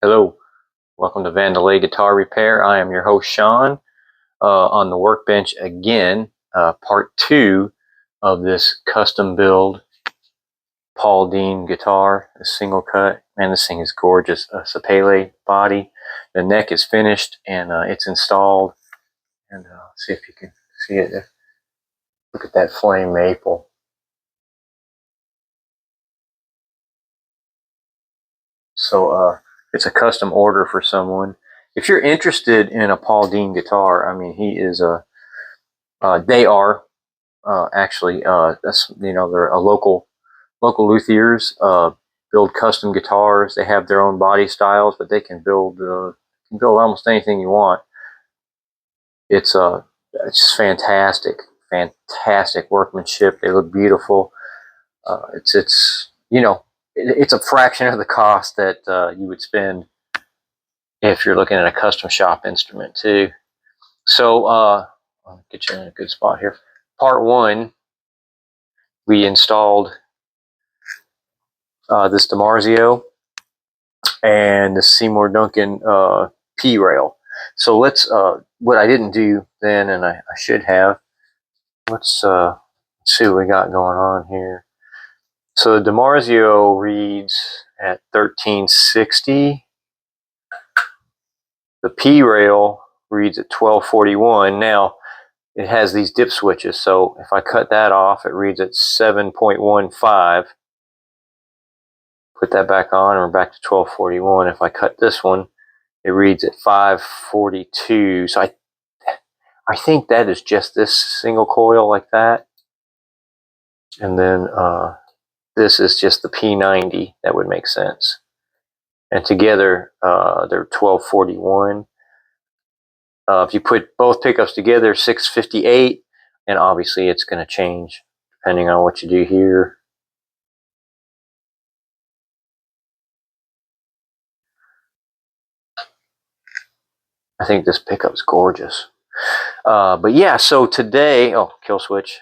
Hello, welcome to Vandalay Guitar Repair. I am your host Sean on the workbench again, part 2 of this custom build Paul Dean guitar, a single cut. Man, this thing is gorgeous. A Sapele body. The neck is finished and it's installed. And see if you can see it. Look at that flame maple. So it's a custom order for someone. If you're interested in a Paul Dean guitar, I mean, he is a they are actually that's they're a local luthiers, build custom guitars. They have their own body styles, but they can build almost anything you want. It's just fantastic workmanship. They look beautiful. It's a fraction of the cost that you would spend if you're looking at a custom shop instrument too. So I'll get you in a good spot here. Part 1, we installed this DiMarzio and the Seymour Duncan P rail. So let's what I didn't do then, and I should have. Let's see what we got going on here. So the DiMarzio reads at 1360. The P rail reads at 1241. Now it has these dip switches, so if I cut that off, it reads at 7.15. Put that back on, and we're back to 1241. If I cut this one, it reads at 542. So I think that is just this single coil like that. And then this is just the P90. That would make sense. And together, they're 1241. If you put both pickups together, 658. And obviously it's going to change depending on what you do here. I think this pickup's gorgeous. But yeah, so today, kill switch.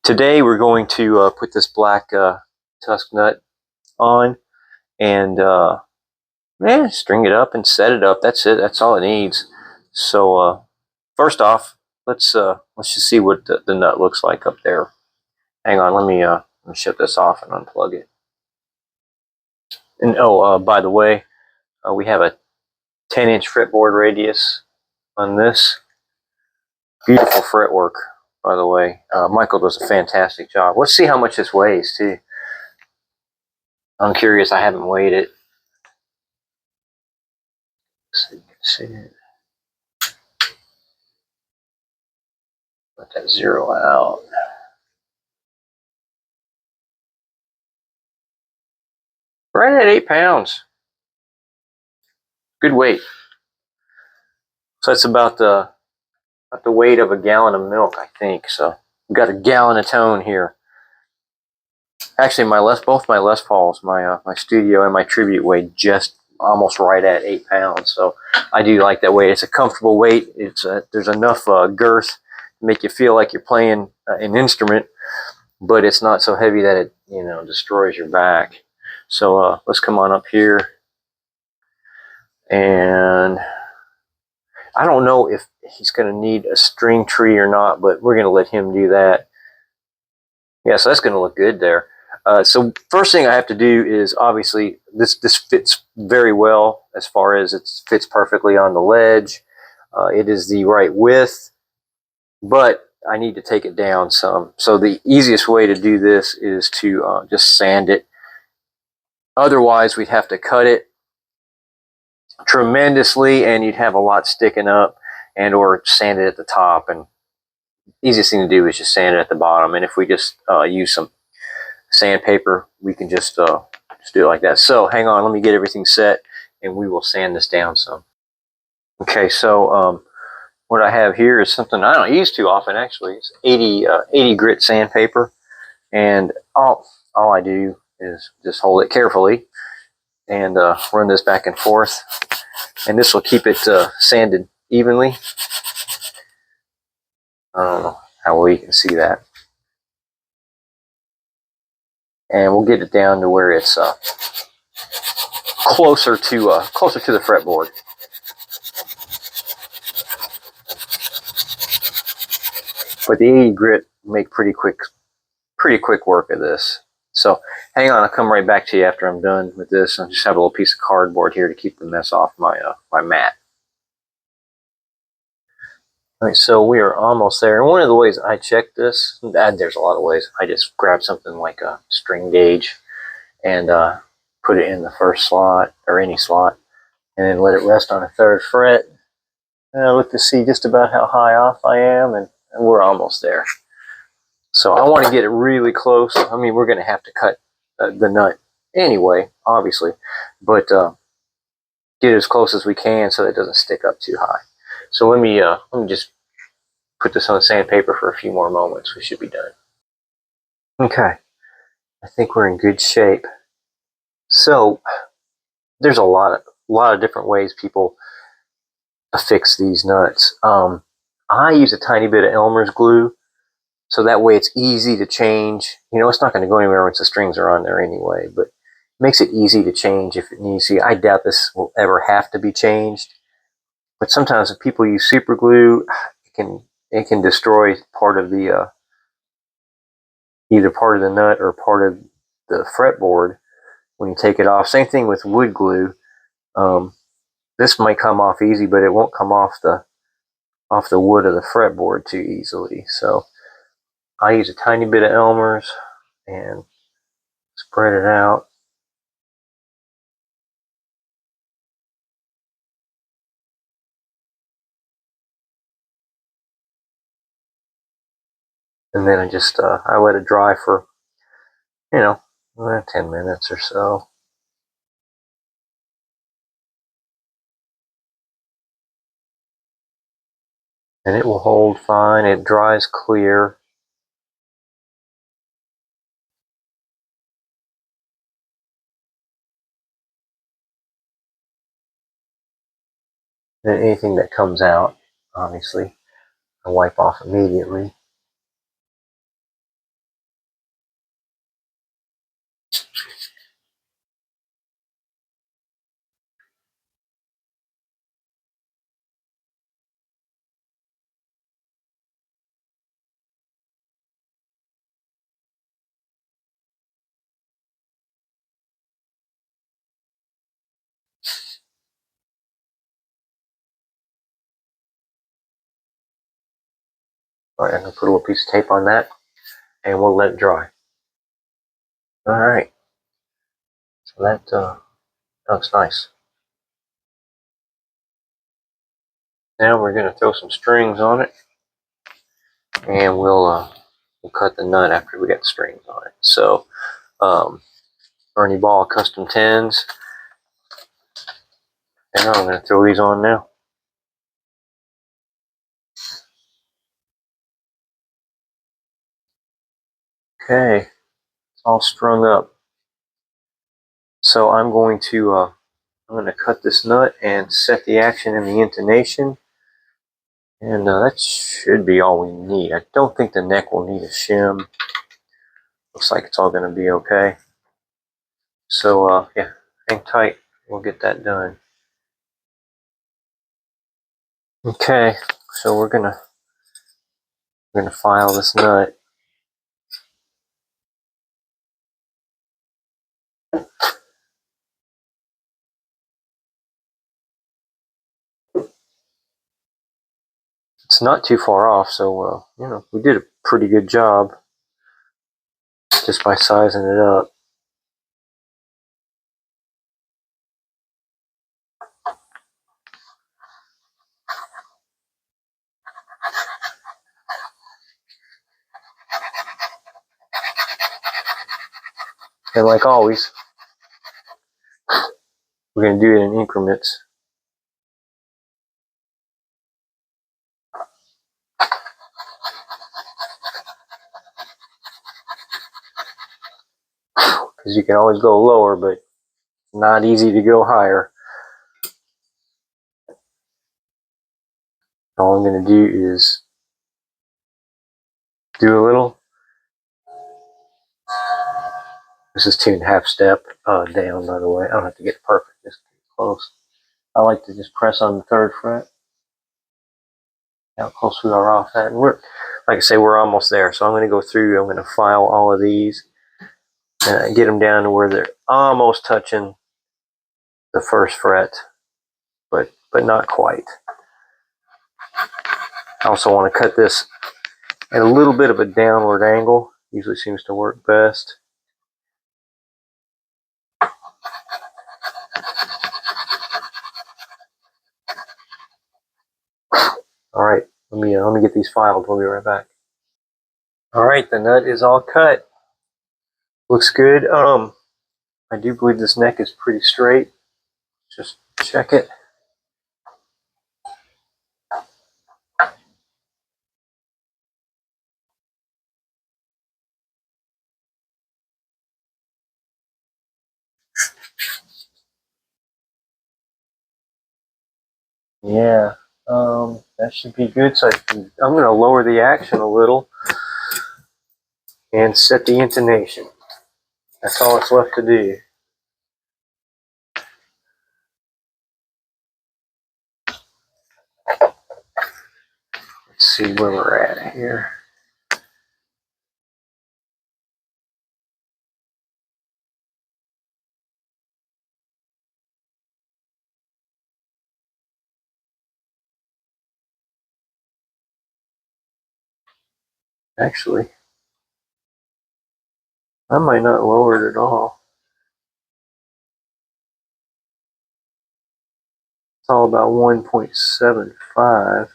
Today we're going to put this black tusk nut on and string it up and set it up. That's it. That's all it needs. So first off, let's just see what the nut looks like up there. Hang on, let me shut this off and unplug it. And by the way, we have a 10-inch fretboard radius on this. Beautiful fretwork, by the way. Michael does a fantastic job. Let's see how much this weighs too. I'm curious. I haven't weighed it. See it. Let that zero out. Right at 8 pounds. Good weight. So that's about the weight of a gallon of milk, I think. So we've got a gallon of tone here. Actually, both my Les Pauls, my studio and my tribute weighed just almost right at 8 pounds. So I do like that weight. It's a comfortable weight. There's enough girth to make you feel like you're playing an instrument, but it's not so heavy that it destroys your back. So let's come on up here, and I don't know if he's going to need a string tree or not, but we're going to let him do that. Yeah, so that's going to look good there. So first thing I have to do is, obviously, this fits very well as far as it fits perfectly on the ledge. It is the right width, but I need to take it down some. So the easiest way to do this is to just sand it. Otherwise, we'd have to cut it tremendously, and you'd have a lot sticking up, and or sand it at the top. And easiest thing to do is just sand it at the bottom. And if we just use some sandpaper, we can just do it like that. So hang on, let me get everything set, and we will sand this down some. Okay, so what I have here is something I don't use too often. Actually, it's 80 grit sandpaper, and all I do is just hold it carefully and run this back and forth, and this will keep it sanded evenly. I don't know how well you can see that. and we'll get it down to where it's closer to the fretboard. But the 80 grit make pretty quick work of this. So hang on, I'll come right back to you after I'm done with this. I just have a little piece of cardboard here to keep the mess off my my mat. All right, so we are almost there. And one of the ways I check this, there's a lot of ways. I just grab something like a string gauge and put it in the first slot or any slot, and then let it rest on a 3rd fret. And I look to see just about how high off I am, and we're almost there. So I want to get it really close. I mean, we're going to have to cut the nut anyway, obviously, but get it as close as we can so that it doesn't stick up too high. So let me just put this on the sandpaper for a few more moments. We should be done. Okay, I think we're in good shape. So there's a lot of different ways people affix these nuts. I use a tiny bit of Elmer's glue, so that way it's easy to change. You know, it's not going to go anywhere once the strings are on there anyway, but it makes it easy to change if it needs to. I doubt this will ever have to be changed, but sometimes if people use super glue, it can destroy part of the either part of the nut or part of the fretboard when you take it off. Same thing with wood glue. This might come off easy, but it won't come off the wood of the fretboard too easily. So I use a tiny bit of Elmer's and spread it out. And then I let it dry for, 10 minutes or so. And it will hold fine. It dries clear. And anything that comes out, obviously, I wipe off immediately. All right, I'm going to put a little piece of tape on that, and we'll let it dry. All right. So that looks nice. Now we're going to throw some strings on it, and we'll cut the nut after we get the strings on it. So, Ernie Ball Custom 10s, and I'm going to throw these on now. Okay, it's all strung up. So I'm going to cut this nut and set the action and the intonation, and that should be all we need. I don't think the neck will need a shim. Looks like it's all going to be okay. So yeah, hang tight. We'll get that done. Okay, so we're gonna file this nut. It's not too far off, so we did a pretty good job just by sizing it up. And like always, we're going to do it in increments. Because you can always go lower, but not easy to go higher. All I'm going to do is do a little, This is 2.5 step down, by the way. I don't have to get perfect, just close. I like to just press on the 3rd fret. How close we are off that. And we're, like I say, we're almost there. So I'm going to go through, I'm going to file all of these and get them down to where they're almost touching the 1st fret, but not quite. I also want to cut this at a little bit of a downward angle. Usually seems to work best. All right, let me get these filed. We'll be right back. All right, the nut is all cut. Looks good. I do believe this neck is pretty straight. Just check it. Yeah, that should be good. So I'm going to lower the action a little and set the intonation. That's all it's left to do. Let's see where we're at here. Actually, I might not lower it at all. It's all about 1.75.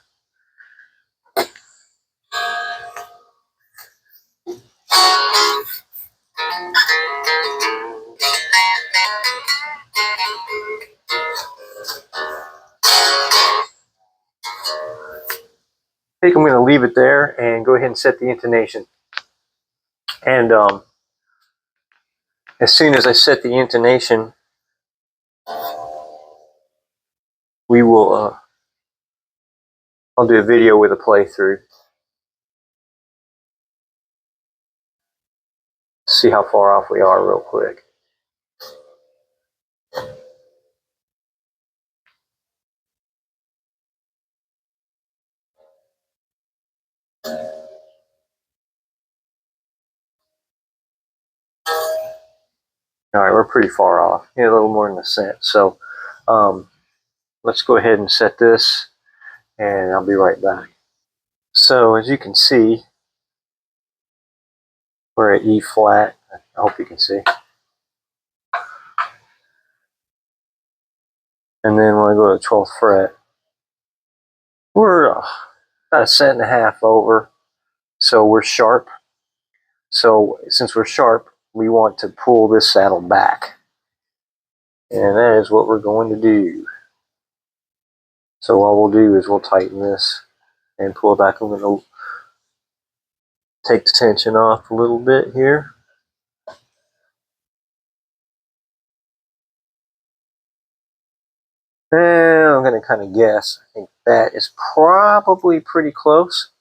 I think I'm going to leave it there and go ahead and set the intonation. And as soon as I set the intonation, we will, I'll do a video with a playthrough. See how far off we are real quick. All right, we're pretty far off. A little more than a cent. So let's go ahead and set this, and I'll be right back. So as you can see, we're at E flat. I hope you can see. And then when I go to the 12th fret, we're about a cent and a half over. So we're sharp. So since we're sharp, we want to pull this saddle back. And that is what we're going to do. So what we'll do is we'll tighten this and pull it back. I'm going to take the tension off a little bit here. And I'm going to kind of guess. I think that is probably pretty close.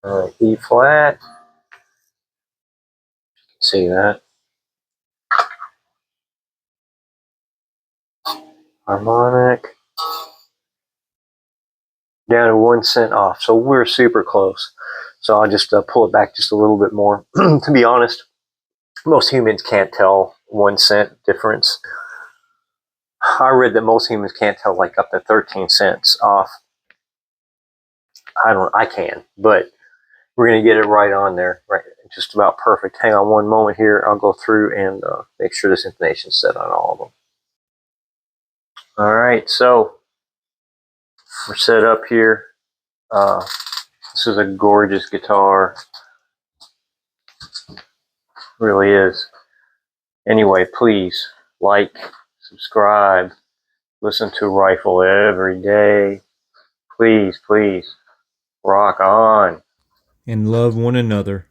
All right, E flat. See that? Harmonic. Down to 1 cent off. So we're super close. So I'll just pull it back just a little bit more. To be honest, most humans can't tell 1 cent difference. I read that most humans can't tell like up to 13 cents off. I can, but we're going to get it right on there, right? Just about perfect. Hang on one moment here. I'll go through and make sure this information is set on all of them. All right, so we're set up here. This is a gorgeous guitar. It really is. Anyway, please like, subscribe, listen to Rifle every day. Please, please, rock on. And love one another.